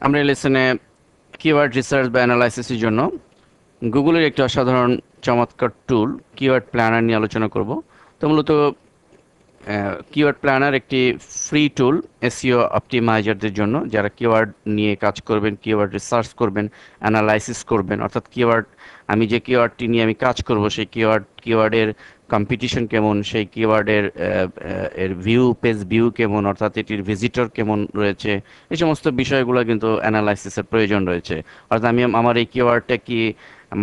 আমরা এই লেসনে keyword research বা অ্যানালাইসিসের জন্য গুগলের একটি অসাধারণ চমৎকার টুল কিওয়ার্ড প্ল্যানার নিয়ে আলোচনা করব। তো মূলত কিওয়ার্ড প্ল্যানার একটি ফ্রি টুল এসইও অপটিমাইজারদের জন্য, যারা কিওয়ার্ড নিয়ে কাজ করবেন, কিওয়ার্ড রিসার্চ করবেন, অ্যানালাইসিস করবেন। অর্থাৎ কিওয়ার্ড, আমি যে কিওয়ার্ডটি নিয়ে আমি কাজ করব সেই কিওয়ার্ডের কম্পিটিশন কেমন, সেই কিওয়ার্ডের এর পেজ ভিউ কেমন, অর্থাৎ এটির ভিজিটর কেমন রয়েছে, এই সমস্ত বিষয়গুলো কিন্তু অ্যানালাইসিসের প্রয়োজন রয়েছে। অর্থাৎ আমি আমার এই কিওয়ার্ডটা কি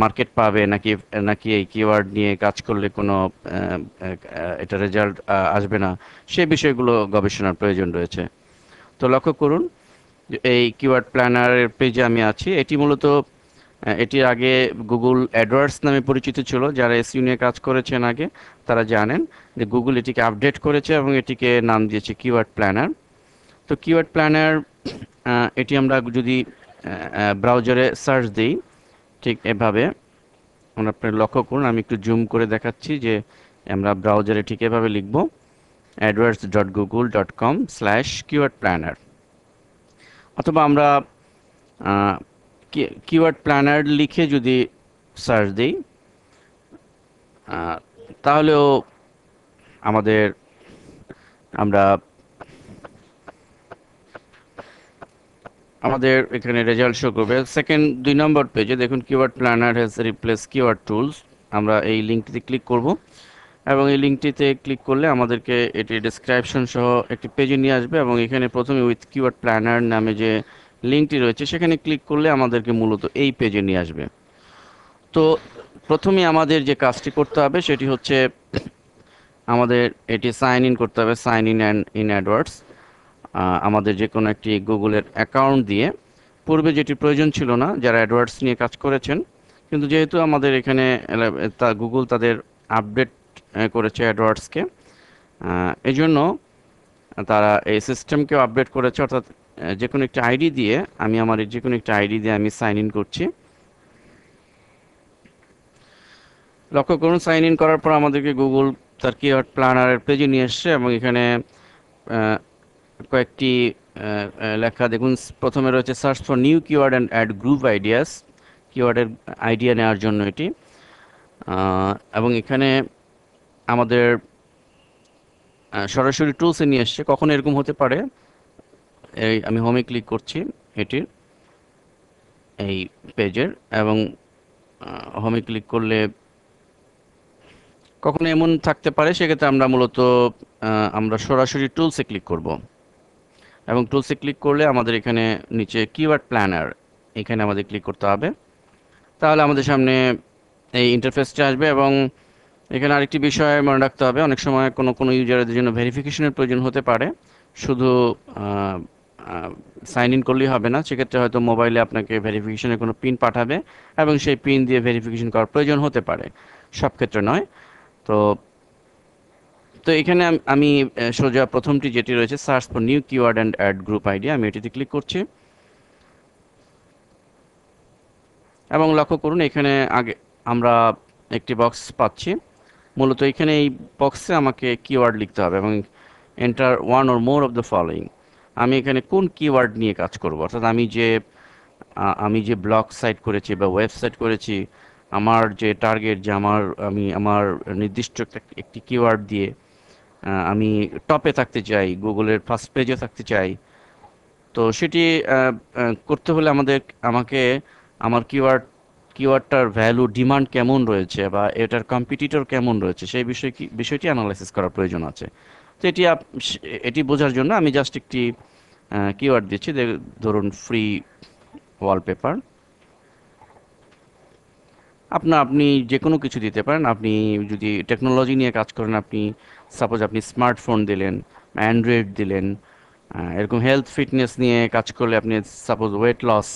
মার্কেট পাবে, নাকি নাকি এই কিওয়ার্ড নিয়ে কাজ করলে কোনো এটা রেজাল্ট আসবে না, সে বিষয়গুলো গবেষণার প্রয়োজন রয়েছে। তো লক্ষ্য করুন যে এই কিওয়ার্ড প্ল্যানারের পেজে আমি আছি। এটি মূলত এটি আগে গুগল অ্যাডওয়ার্ডস নামে পরিচিত ছিল। যারা এসইও নিয়ে কাজ করেছেন আগে, তারা জানেন যে গুগল এটিকে আপডেট করেছে এবং এটিকে নাম দিয়েছে কিওয়ার্ড প্ল্যানার। তো কিওয়ার্ড প্ল্যানার এটি আমরা যদি ব্রাউজারে সার্চ দিই, ঠিক এভাবে আপনি লক্ষ্য করুন, আমি একটু জুম করে দেখাচ্ছি যে আমরা ব্রাউজারে ঠিক এভাবে লিখব adwords.google.com/keywordplanner, অথবা আমরা কিওয়ার্ড প্ল্যানার লিখে যদি সার্চ দিই, আহ, তাহলেও আমাদের আমরা আমাদের এখানে রেজাল্ট শো করবে। সেকেন্ড 2 নম্বর পেজে দেখুন keyword planner has replace keyword tools. আমরা এই লিঙ্কটিতে ক্লিক করব এবং এই লিঙ্কটিতে ক্লিক করলে আমাদেরকে এটি ডেসক্রিপশন সহ একটি পেজে নিয়ে আসবে এবং এখানে প্রথমে উইথ কিওয়ার্ড প্ল্যানার নামে যে লিঙ্কটি রয়েছে সেখানে ক্লিক করলে আমাদেরকে মূলত এই পেজে নিয়ে আসবে। তো প্রথমে আমাদের যে কাজটি করতে হবে সেটি হচ্ছে আমাদের এটি সাইন ইন করতে হবে, sign in and in AdWords. আমাদের যে কোনো একটি গুগলের অ্যাকাউন্ট দিয়ে, পূর্বে যেটি প্রয়োজন ছিল না যারা অ্যাডওয়ার্ডস নিয়ে কাজ করেছেন, কিন্তু যেহেতু আমাদের এখানে গুগল তাদের আপডেট করেছে অ্যাডওয়ার্ডসকে, এই জন্য তারা এই সিস্টেমকেও আপডেট করেছে। অর্থাৎ যে কোনো একটি আইডি দিয়ে আমি আমার যে কোনো একটি আইডি দিয়ে আমি সাইন ইন করছি। লক্ষ্য করুন, সাইন ইন করার পর আমাদেরকে গুগল তার কিওয়ার্ড প্ল্যানারের পেজে নিয়ে এসছে এবং এখানে আহ, কয়েকটি লেখা দেখুন। প্রথমে রয়েছে search for new keyword and ad group ideas, কিওয়ার্ডের আইডিয়া নেওয়ার জন্য এটি। এবং এখানে আমাদের সরাসরি টুলসে নিয়ে এসছে। কখন এরকম হতে পারে, এই আমি হোমে ক্লিক করছি এটির এই পেজের, এবং হোমে ক্লিক করলে কখনো এমন থাকতে পারে, সেক্ষেত্রে আমরা মূলত আমরা সরাসরি টুলসে ক্লিক করব এবং টুলসে ক্লিক করলে আমাদের এখানে নিচে কিওয়ার্ড প্ল্যানার, এখানে আমাদের ক্লিক করতে হবে। তাহলে আমাদের সামনে এই ইন্টারফেসটা আসবে এবং এখানে আরেকটি বিষয় মনে রাখতে হবে, অনেক সময় কোনো কোনো ইউজারদের জন্য ভেরিফিকেশনের প্রয়োজন হতে পারে। শুধু সাইন ইন করলেই হবে না, সেক্ষেত্রে হয়তো মোবাইলে আপনাকে ভেরিফিকেশনের কোনো পিন পাঠাবে এবং সেই পিন দিয়ে ভেরিফিকেশন করার প্রয়োজন হতে পারে, সব ক্ষেত্রে নয়। তো তো এখানে আমি সোজা প্রথমটি যেটি রয়েছে search for new keyword and ad group idea, আমি এটিতে ক্লিক করছি এবং লক্ষ্য করুন এখানে আগে আমরা একটি বক্স পাচ্ছি। মূলত এখানে এই বক্সে আমাকে কিওয়ার্ড লিখতে হবে এবং enter one or more of the following. আমি এখানে কোন কিওয়ার্ড নিয়ে কাজ করব, অর্থাৎ আমি যে ব্লগ সাইট করেছি বা ওয়েবসাইট করেছি, আমার যে টার্গেট, যে আমার নির্দিষ্ট একটি কিওয়ার্ড দিয়ে আমি টপে থাকতে চাই, গুগলের ফার্স্ট পেজে থাকতে চাই। তো সেটি করতে হলে আমাকে আমার কিওয়ার্ডটার ভ্যালু ডিমান্ড কেমন রয়েছে বা এটার কম্পিটিটর কেমন রয়েছে, সেই বিষয়টি অ্যানালাইসিস করার প্রয়োজন আছে। তো এটি বোঝার জন্য আমি জাস্ট একটি কিওয়ার্ড দিচ্ছি, ধরুন ফ্রি ওয়ালপেপার। আপনি যে কোনো কিছু দিতে পারেন। আপনি যদি টেকনোলজি নিয়ে কাজ করেন, সাপোজ আপনি স্মার্টফোন দিলেন, অ্যান্ড্রয়েড দিলেন। এরকম হেলথ ফিটনেস নিয়ে কাজ করলে আপনি সাপোজ ওয়েট লস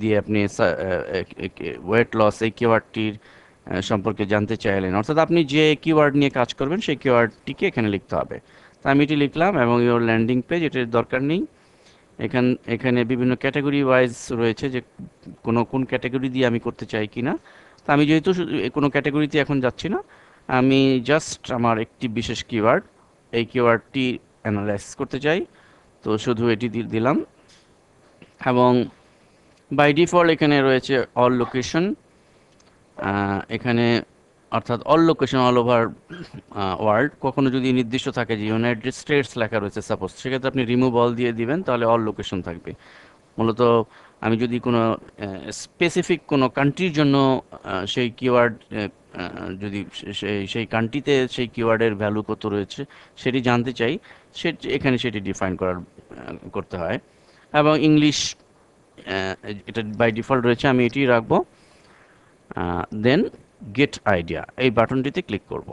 দিয়ে আপনি ওয়েট লস এই কিওয়ার্ডটির সম্পর্কে জানতে চাইলেন। অর্থাৎ আপনি যে কিওয়ার্ড নিয়ে কাজ করবেন সেই কিওয়ার্ডটিকে এখানে লিখতে হবে। তো আমি এটি লিখলাম এবং ইওর ল্যান্ডিং পেজ, এটির দরকার নেই। এখানে বিভিন্ন ক্যাটাগরি ওয়াইজ রয়েছে যে কোন ক্যাটাগরি দিয়ে আমি করতে চাই কিনা। তো আমি যেহেতু কোনো ক্যাটাগরিতে এখন যাচ্ছি না, আমি জাস্ট আমার একটি বিশেষ কিওয়ার্ড, এই কিওয়ার্ডটি অ্যানালাইসিস করতে চাই। তো শুধু এটি দিলাম। এবং বাই ডিফল্ট এখানে রয়েছে অল লোকেশন, এখানে অর্থাৎ all location all over world. কখনো যদি নির্দিষ্ট থাকে যে ইউনাইটেড স্টেটস লেখা রয়েছে সাপোজ, সেক্ষেত্রে আপনি রিমুভ অল দিয়ে দিবেন, তাহলে অল লোকেশন থাকবে। মূলত আমি যদি কোনো স্পেসিফিক কোনো কান্ট্রির জন্য সেই কিওয়ার্ড, যদি সেই কান্ট্রিতে সেই কিওয়ার্ডের ভ্যালু কত রয়েছে সেটি জানতে চাই, এখানে সেটি ডিফাইন করতে হয়। এবং ইংলিশ, এটা বাই ডিফল্ট রয়েছে, আমি এটি রাখবো। দেন গেট আইডিয়া এই বাটনটিতে ক্লিক করব।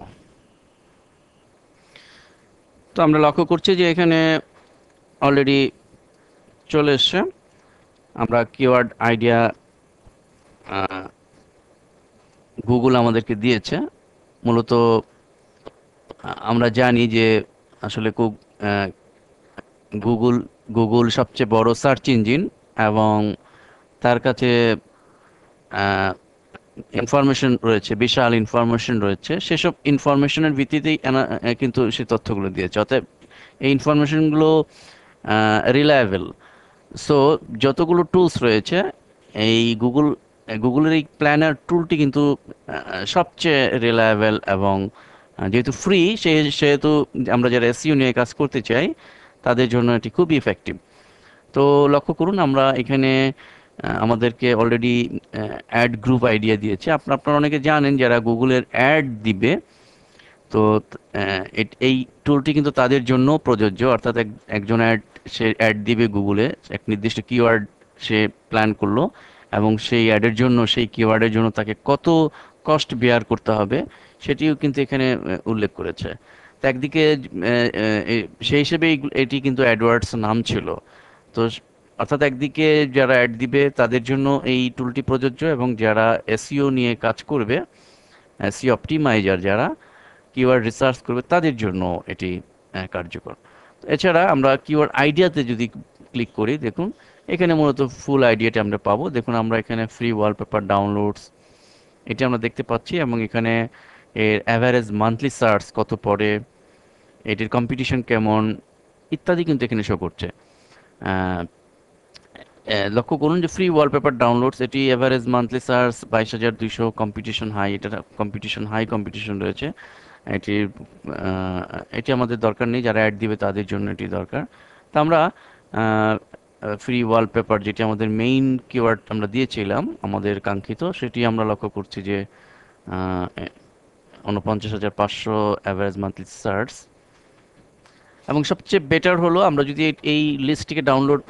তো আমরা লক্ষ্য করছি যে এখানে অলরেডি চলে এসছে। আমরা কিওয়ার্ড আইডিয়া গুগল আমাদেরকে দিয়েছে। মূলত আমরা জানি যে আসলে গুগল গুগল সবচেয়ে বড় সার্চ ইঞ্জিন, এবং তার কাছে ইনফরমেশন রয়েছে, বিশাল ইনফরমেশন রয়েছে। সেসব ইনফরমেশনের ভিত্তিতেই কিন্তু সে তথ্যগুলো দিয়েছে, অতএব এই ইনফরমেশনগুলো রিলায়েবল। সো যতগুলো টুলস রয়েছে, এই গুগলের এই প্ল্যানার টুলটি কিন্তু সবচেয়ে রিলায়েবল, এবং যেহেতু ফ্রি, সেহেতু আমরা যারা এসইও নিয়ে কাজ করতে চাই তাদের জন্য এটি খুবই ইফেক্টিভ। তো লক্ষ্য করুন, আমরা এখানে আমাদেরকে অলরেডি অ্যাড গ্রুপ আইডিয়া দিয়েছে। আপনারা অনেকে জানেন যারা গুগলের অ্যাড দিবে, তো এই টুলটি কিন্তু তাদের জন্য প্রযোজ্য। অর্থাৎ একজন সে অ্যাড দিবে গুগলে, এক নির্দিষ্ট কিওয়ার্ড সে প্ল্যান করলো, এবং সেই অ্যাডের জন্য, সেই কিওয়ার্ডের জন্য তাকে কত কস্ট বেয়ার করতে হবে সেটিও কিন্তু এখানে উল্লেখ করেছে। তো একদিকে সেই হিসেবে এটি কিন্তু অ্যাডওয়ার্ডস নাম ছিল। তো অর্থাৎ একদিকে যারা অ্যাড দিবে তাদের জন্য এই টুলটি প্রযোজ্য, এবং যারা এসইও নিয়ে কাজ করবে, এসইও অপটিমাইজার যারা কিওয়ার্ড রিসার্চ করবে, তাদের জন্য এটি কার্যকর। এছাড়া আমরা কিওয়ার্ড আইডিয়াতে যদি ক্লিক করি, দেখুন এখানে মূলত ফুল আইডিয়াটি আমরা পাবো। দেখুন আমরা এখানে ফ্রি ওয়ালপেপার ডাউনলোডস এটি আমরা দেখতে পাচ্ছি, এবং এখানে এর অ্যাভারেজ মান্থলি সার্চ কত পড়ে, এটির কম্পিটিশন কেমন ইত্যাদি কিন্তু এখানে শো করছে। লক্ষ্য করুন যে ফ্রি ওয়ালপেপার ডাউনলোডস, এটি average monthly search 22,200, competition high, এটা কম্পিটিশন রয়েছে। এটি এটি আমাদের দরকার নেই, যারা অ্যাড দিবে তাদের জন্য এটি দরকার। তো আমরা ফ্রি ওয়ালপেপার, যেটি আমাদের মেইন কিওয়ার্ড আমরা দিয়েছিলাম আমাদের কাঙ্ক্ষিত, সেটি আমরা লক্ষ্য করছি যে 49,500 অ্যাভারেজ মান্থলি সার্চ। এবং সবচেয়ে বেটার হলো, আমরা যদি এই লিস্টটিকে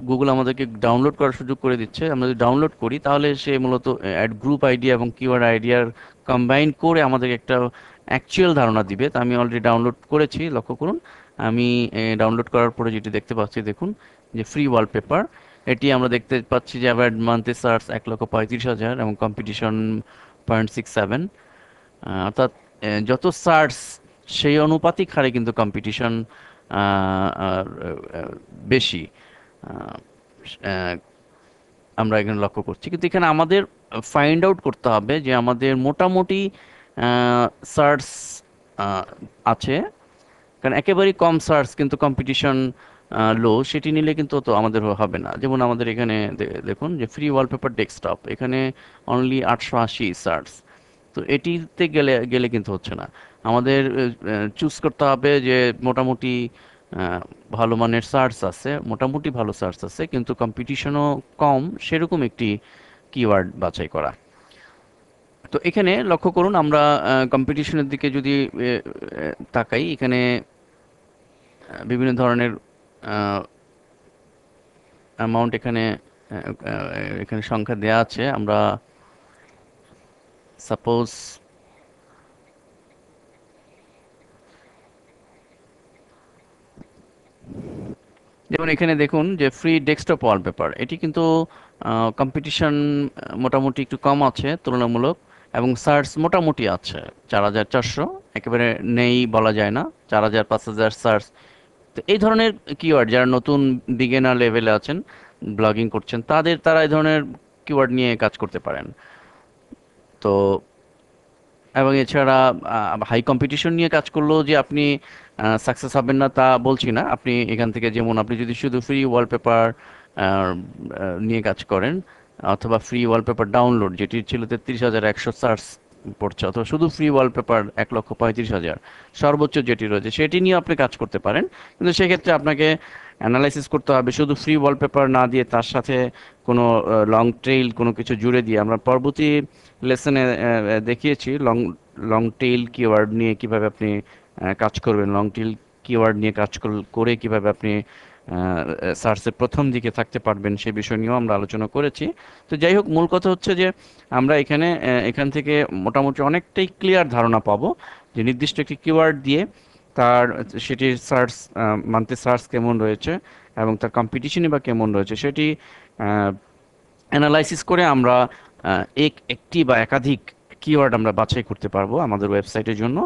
গুগল আমাদেরকে ডাউনলোড করার সুযোগ করে দিচ্ছে, আমরা যদি ডাউনলোড করি তাহলে সে মূলত অ্যাড গ্রুপ আইডিয়া এবং কিওয়ার্ড আইডিয়ার কম্বাইন করে আমাদেরকে একটা অ্যাকচুয়াল ধারণা দিবে। তো আমি অলরেডি ডাউনলোড করেছি, লক্ষ্য করুন। আমি ডাউনলোড করার পরে যেটি দেখতে পাচ্ছি, দেখুন যে ফ্রি ওয়ালপেপার, এটি আমরা দেখতে পাচ্ছি যে অ্যাভারেজ মান্থলি সার্চ 1,35,000 এবং কম্পিটিশন 0.67। অর্থাৎ যত সার্চ সেই অনুপাতিক হারে কিন্তু কম্পিটিশন বেশি, আহ, আহ, আমরা এখানে লক্ষ্য করছি। কিন্তু এখানে আমাদের ফাইন্ড আউট করতে হবে যে আমাদের মোটামুটি সার্চ আছে, কারণ একেবারেই কম সার্চ কিন্তু কম্পিটিশন লো, সেটি নিলে কিন্তু তো আমাদের হবে না। যেমন আমাদের এখানে দেখুন যে ফ্রি ওয়ালপেপার ডেস্কটপ, এখানে অনলি 880 সার্চ। তো এটিতে গেলে গেলে কিন্তু হচ্ছে না। আমাদের চুজ করতে হবে যে মোটামুটি ভালো মানের সার্চ আছে, মোটামুটি ভালো সার্চ আছে, কিন্তু কম্পিটিশনও কম, সেরকম একটি কিওয়ার্ড বাছাই করা। তো এখানে লক্ষ্য করুন, আমরা কম্পিটিশনের দিকে যদি তাকাই, এখানে বিভিন্ন ধরনের অ্যামাউন্ট এখানে এখানে সংখ্যা দেয়া আছে। আমরা সাপোজ যেমন এখানে দেখুন যে ফ্রি ডেস্কটপ ওয়ালপেপার, এটি কিন্তু কম্পিটিশন মোটামুটি একটু কম আছে তুলনামূলক, এবং সার্চ মোটামুটি আছে 4,400, একেবারে নেই বলা যায় না, 4,000 5,000 সার্চ। তো এই ধরনের কিওয়ার্ড, যারা নতুন বিগিনার লেভেলে আছেন, ব্লগিং করছেন, তারা এই ধরনের কিওয়ার্ড নিয়ে কাজ করতে পারেন। তো এবং এছাড়া হাই কম্পিটিশন নিয়ে কাজ করলেও যে আপনি সাকসেস হবেন না তা বলছি না। আপনি এখান থেকে, যেমন আপনি যদি শুধু ফ্রি ওয়ালপেপার নিয়ে কাজ করেন, অথবা ফ্রি ওয়ালপেপার ডাউনলোড যেটি ছিল 33,100 সার্চ পড়ছে, অথবা শুধু ফ্রি ওয়ালপেপার 1,35,000 সর্বোচ্চ যেটি রয়েছে সেটি নিয়ে আপনি কাজ করতে পারেন। কিন্তু সেক্ষেত্রে আপনাকে অ্যানালাইসিস করতে হবে, শুধু ফ্রি ওয়ালপেপার না দিয়ে তার সাথে কোনো লং ট্রেইল কোনো কিছু জুড়ে দিয়ে। আমরা পরবর্তী লেসনে দেখিয়েছি লং লং টেইল কিওয়ার্ড নিয়ে কিভাবে আপনি কাজ করবেন, লং টেইল কিওয়ার্ড নিয়ে কাজ করে কিভাবে আপনি সার্চের প্রথম দিকে থাকতে পারবেন, সে বিষয় নিয়েও আমরা আলোচনা করেছি। তো যাই হোক, মূল কথা হচ্ছে যে আমরা এখান থেকে মোটামুটি অনেকটাই ক্লিয়ার ধারণা পাবো যে নির্দিষ্ট একটি কিওয়ার্ড দিয়ে তার সেটির মান্থলি সার্চ কেমন রয়েছে এবং তার কম্পিটিশনই বা কেমন রয়েছে সেটি অ্যানালাইসিস করে আমরা একটি বা একাধিক কিওয়ার্ড আমরা বাছাই করতে পারবো আমাদের ওয়েবসাইটের জন্য।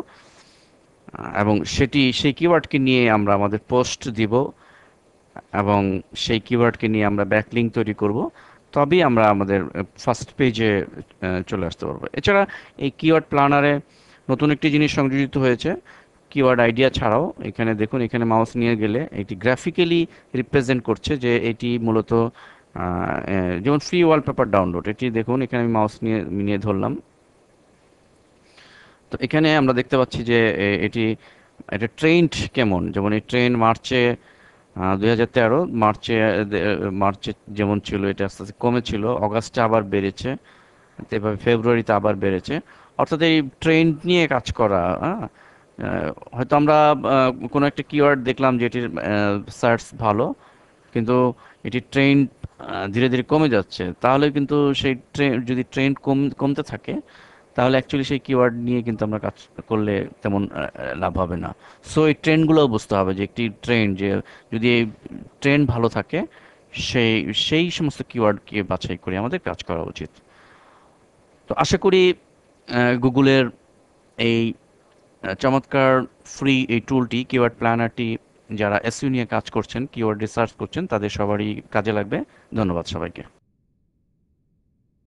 এবং সেই কিওয়ার্ডকে নিয়ে আমরা আমাদের পোস্ট দিব, এবং সেই কিওয়ার্ডকে নিয়ে আমরা ব্যাকলিঙ্ক তৈরি করব। তবেই আমরা আমাদের ফার্স্ট পেজে চলে আসতে পারবো। এছাড়া এই কিওয়ার্ড প্ল্যানারে নতুন একটি জিনিস সংযোজিত হয়েছে। কিওয়ার্ড আইডিয়া ছাড়াও এখানে দেখুন, এখানে মাউস নিয়ে গেলে এটি গ্রাফিক্যালি রিপ্রেজেন্ট করছে যে এটি মূলত যেমন ফ্রি ওয়ালপেপার ডাউনলোড, এটি দেখুন এখানে আমি মাউস নিয়ে নিয়ে ধরলাম। তো এখানে আমরা দেখতে পাচ্ছি যে এটি এটা ট্রেন্ড কেমন, যেমন এই ট্রেন্ড মার্চে 2013 মার্চে যেমন ছিল এটা আস্তে আস্তে কমেছিল, অগাস্টে আবার বেড়েছে, তো এভাবে ফেব্রুয়ারিতে আবার বেড়েছে। অর্থাৎ এই ট্রেন্ড নিয়ে কাজ করা। হয়তো আমরা কোনো একটা কিওয়ার্ড দেখলাম যেটির সার্চ ভালো, কিন্তু এটি ট্রেন্ড ধীরে ধীরে কমে যাচ্ছে, তাহলে কিন্তু সেই যদি ট্রেন্ড কমতে থাকে, তাহলে অ্যাকচুয়ালি সেই কিওয়ার্ড নিয়ে কিন্তু আমরা কাজ করলে তেমন লাভ হবে না। সো এই ট্রেন্ডগুলোও বুঝতে হবে যে একটি ট্রেন্ড, যে যদি এই ট্রেন্ড ভালো থাকে, সেই সেই সমস্ত কিওয়ার্ডকে বাছাই করে আমাদের কাজ করা উচিত। তো আশা করি গুগলের এই চমৎকার ফ্রি এই টুলটি, কিওয়ার্ড প্ল্যানারটি, যারা এসইও নিয়ে কাজ করছেন, কিওয়ার্ড রিসার্চ করছেন, তাদের সবারই কাজে লাগবে। ধন্যবাদ সবাইকে।